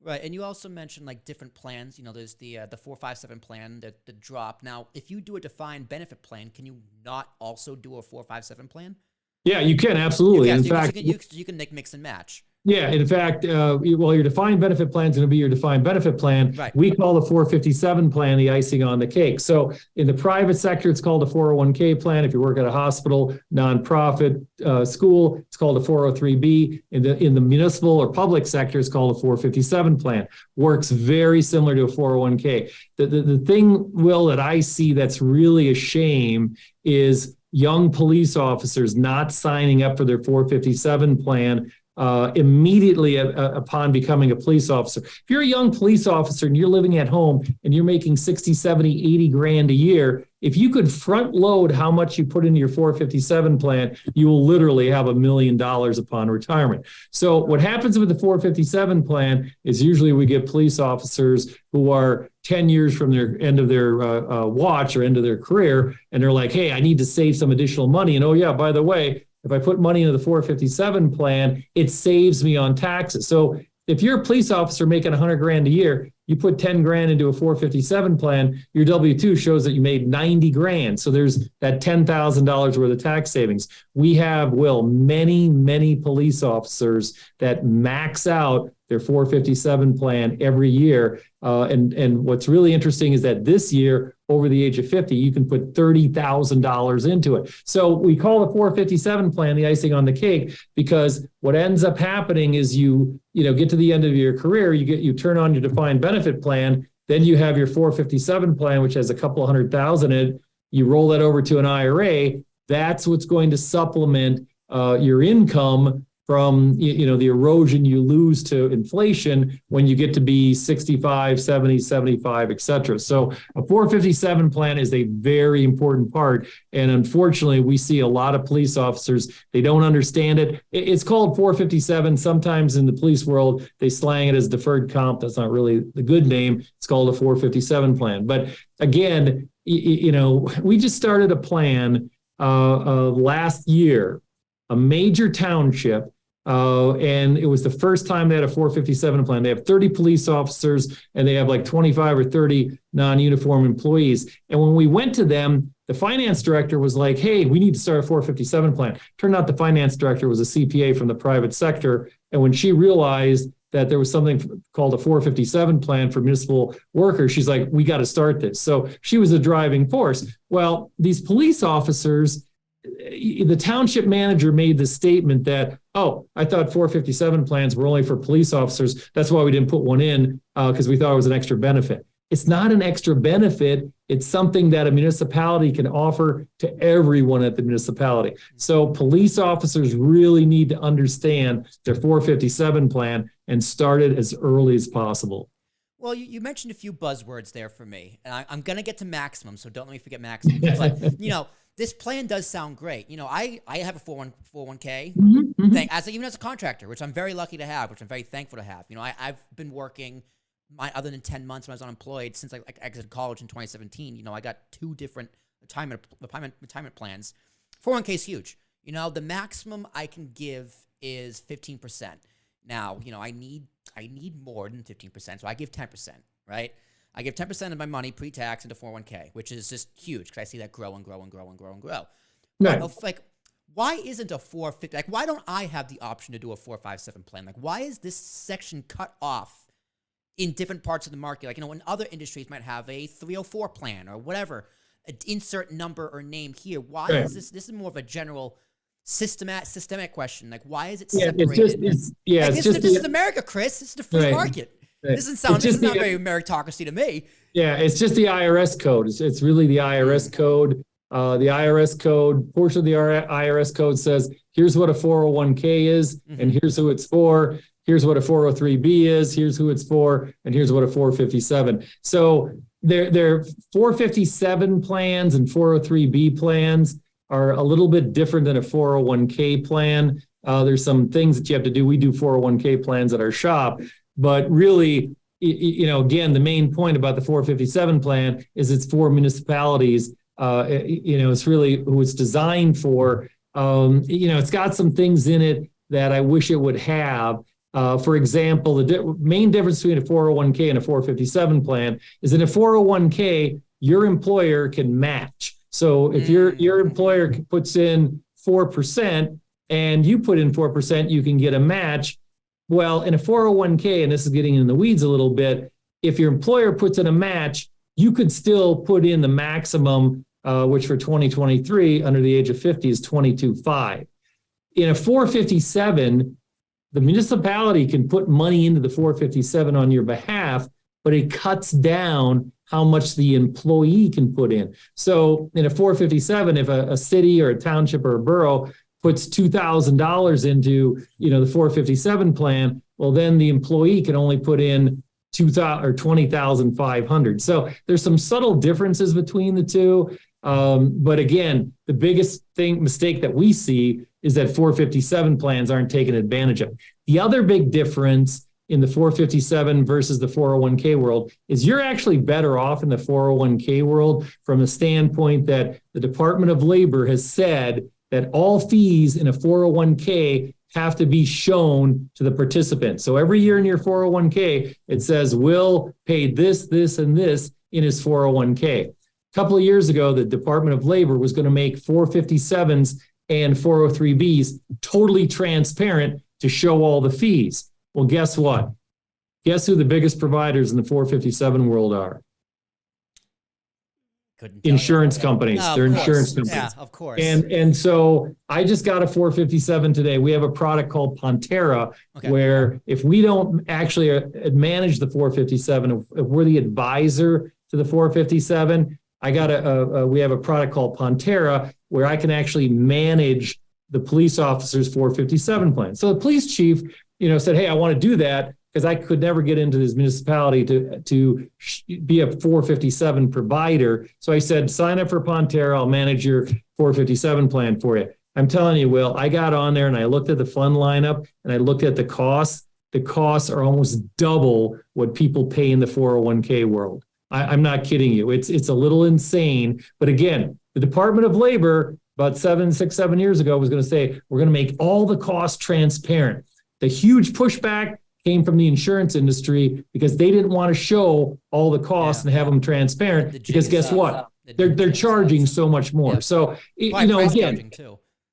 Right, and you also mentioned like different plans. There's the 457 plan, the drop. Now, if you do a defined benefit plan, can you not also do a 457 plan? Yeah, you can, absolutely. In fact, you can mix and match. Yeah, in fact, your defined benefit plan is going to be your defined benefit plan. Right. We call the 457 plan the icing on the cake. So in the private sector, it's called a 401k plan. If you work at a hospital, nonprofit, school, it's called a 403b. In the municipal or public sector, it's called a 457 plan. Works very similar to a 401k. The thing, Will, that I see that's really a shame is young police officers not signing up for their 457 plan immediately upon becoming a police officer. If you're a young police officer and you're living at home and you're making 60, 70, 80 grand a year, if you could front load how much you put into your 457 plan, you will literally have $1 million upon retirement. So what happens with the 457 plan is usually we get police officers who are 10 years from their end of their watch or end of their career, and they're like, hey, I need to save some additional money. And oh yeah, by the way, if I put money into the 457 plan, it saves me on taxes. So if you're a police officer making 100 grand a year, you put 10 grand into a 457 plan, your W-2 shows that you made 90 grand. So there's that $10,000 worth of tax savings. We have, Will, many police officers that max out their 457 plan every year. And what's really interesting is that this year, over the age of 50, you can put $30,000 into it. So we call the 457 plan the icing on the cake, because what ends up happening is you get to the end of your career, you turn on your defined benefit plan, then you have your 457 plan, which has a couple of $100,000 in it. You roll that over to an IRA. That's what's going to supplement your income from the erosion you lose to inflation when you get to be 65, 70, 75, et cetera. So a 457 plan is a very important part. And unfortunately, we see a lot of police officers, they don't understand it. It's called 457. Sometimes in the police world, they slang it as deferred comp. That's not really the good name. It's called a 457 plan. But again, we just started a plan last year, a major township. And it was the first time they had a 457 plan. They have 30 police officers and they have like 25 or 30 non-uniform employees. And when we went to them, the finance director was like, hey, we need to start a 457 plan. Turned out the finance director was a CPA from the private sector. And when she realized that there was something called a 457 plan for municipal workers, she's like, we got to start this. So she was a driving force. Well, these police officers, the township manager made the statement that, oh, I thought 457 plans were only for police officers. That's why we didn't put one in, because we thought it was an extra benefit. It's not an extra benefit. It's something that a municipality can offer to everyone at the municipality. So police officers really need to understand their 457 plan and start it as early as possible. Well, you mentioned a few buzzwords there for me, and I'm going to get to maximum, so don't let me forget maximum. But, this plan does sound great. I have a 401k thing, even as a contractor, which I'm very lucky to have, which I'm very thankful to have. I've been working, other than 10 months when I was unemployed, since I exited college in 2017. I got 2 different retirement plans. 401k is huge. The maximum I can give is 15%. Now, I need more than 15%, so I give 10%, right? I give 10% of my money pre-tax into 401k, which is just huge because I see that grow and grow and grow and grow and grow. Right. But why isn't a 450? Why don't I have the option to do a 457 plan? Why is this section cut off in different parts of the market? In other industries might have a 304 plan or whatever, insert number or name here. Why is this? This is more of a general systemic question. Why is it separated? Yeah, it's just the IRS code. It's really the IRS code. The IRS code, portion of the IRS code says, here's what a 401k is, and here's who it's for. Here's what a 403b is. Here's who it's for, and here's what a 457. So their 457 plans and 403b plans are a little bit different than a 401k plan. There's some things that you have to do. We do 401k plans at our shop. But really, again, the main point about the 457 plan is it's for municipalities. It's really who it's designed for. It's got some things in it that I wish it would have. For example, the main difference between a 401k and a 457 plan is in a 401k, your employer can match. So if your employer puts in 4% and you put in 4%, you can get a match. Well, in a 401k, and this is getting in the weeds a little bit, if your employer puts in a match, you could still put in the maximum, which for 2023 under the age of 50 is 22.5. In a 457, the municipality can put money into the 457 on your behalf, but it cuts down how much the employee can put in. So in a 457, if a city or a township or a borough puts $2,000 into, the 457 plan, well, then the employee can only put in $20,500. So there's some subtle differences between the two. But again, the biggest mistake that we see is that 457 plans aren't taken advantage of. The other big difference in the 457 versus the 401k world is you're actually better off in the 401k world from the standpoint that the Department of Labor has said that all fees in a 401k have to be shown to the participant. So every year in your 401k, it says Will paid this, this, and this in his 401k. A couple of years ago, the Department of Labor was going to make 457s and 403bs totally transparent to show all the fees. Well, guess what? Guess who the biggest providers in the 457 world are? Insurance companies. No, They're insurance companies. Yeah, of course. And so I just got a 457 today. We have a product called Pantera, where if we don't actually manage the 457, if we're the advisor to the 457, we have a product called Pantera where I can actually manage the police officer's 457 plan. So the police chief, said, hey, I want to do that because I could never get into this municipality to be a 457 provider. So I said, sign up for Pantera. I'll manage your 457 plan for you. I'm telling you, Will, I got on there and I looked at the fund lineup and I looked at the costs. The costs are almost double what people pay in the 401k world. I'm not kidding you. It's a little insane. But again, the Department of Labor about 7 years ago was going to say, we're going to make all the costs transparent. The huge pushback came from the insurance industry because they didn't want to show all the costs and have them transparent because guess what? They're charging so much more. Yeah. So, again,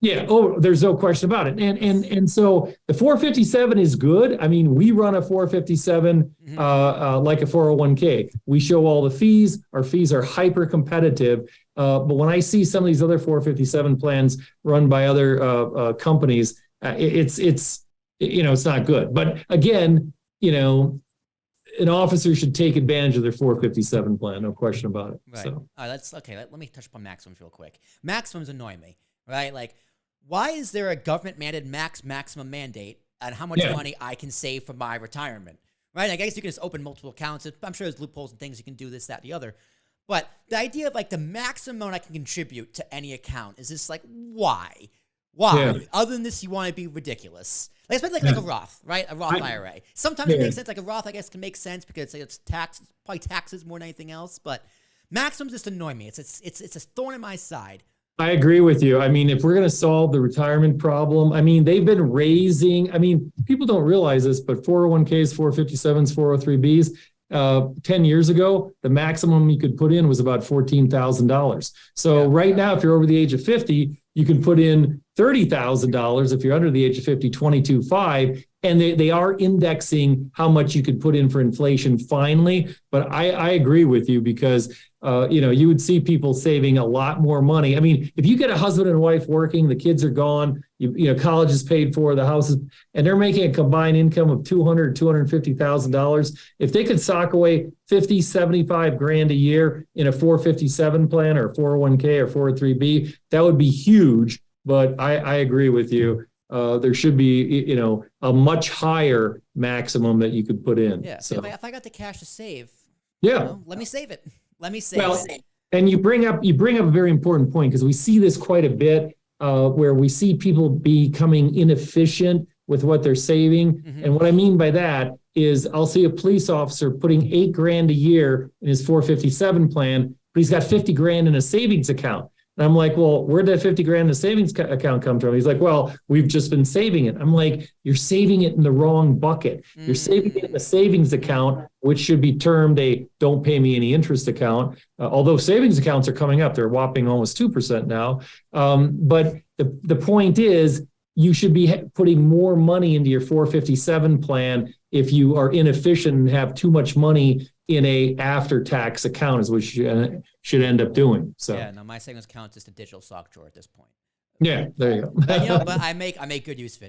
there's no question about it. And so the 457 is good. I mean, we run a 457 like a 401k. We show all the fees. Our fees are hyper competitive. But when I see some of these other 457 plans run by other companies, it's not good. But again, an officer should take advantage of their 457 plan. No question about it. Right. So. All right, let me touch upon maximums real quick. Maximums annoy me, right? Like, why is there a government-mandated maximum mandate on how much money I can save for my retirement, right? I guess you can just open multiple accounts. I'm sure there's loopholes and things you can do this, that, the other. But the idea of like the maximum amount I can contribute to any account is just like, why? Why? Yeah. Other than this, you want to be ridiculous. Like, especially like a Roth, right? A Roth IRA. Sometimes it makes sense. Like a Roth, I guess, can make sense because it's probably taxes more than anything else. But maximums just annoy me. It's a thorn in my side. I agree with you. I mean, if we're going to solve the retirement problem, I mean, they've been raising, people don't realize this, but 401ks, 457s, 403bs, 10 years ago, the maximum you could put in was about $14,000. So right now, if you're over the age of 50, you can put in $30,000. If you're under the age of 50, 22.5, and they are indexing how much you could put in for inflation finally. But I agree with you because, you would see people saving a lot more money. I mean, if you get a husband and wife working, the kids are gone, college is paid for, the house is, and they're making a combined income of $250,000. If they could sock away 50, 75 grand a year in a 457 plan or 401k or 403b, that would be huge. But I agree with you. There should be, a much higher maximum that you could put in. Yeah. So if I got the cash to save, let me save it. Let me save it. And you bring up a very important point because we see this quite a bit where we see people becoming inefficient with what they're saving. Mm-hmm. And what I mean by that is I'll see a police officer putting $8 grand a year in his 457 plan, but he's got 50 grand in a savings account. And I'm like, well, where'd that 50 grand in the savings account come from? He's like, well, we've just been saving it. I'm like, you're saving it in the wrong bucket. You're saving it in the savings account, which should be termed a don't pay me any interest account. Although savings accounts are coming up, they're whopping almost 2% now. But the point is, you should be putting more money into your 457 plan if you are inefficient and have too much money in a after-tax account, is what you should end up doing. So yeah, no, my savings account is just a digital sock drawer at this point. Yeah, there you go. But, but I make good use of it.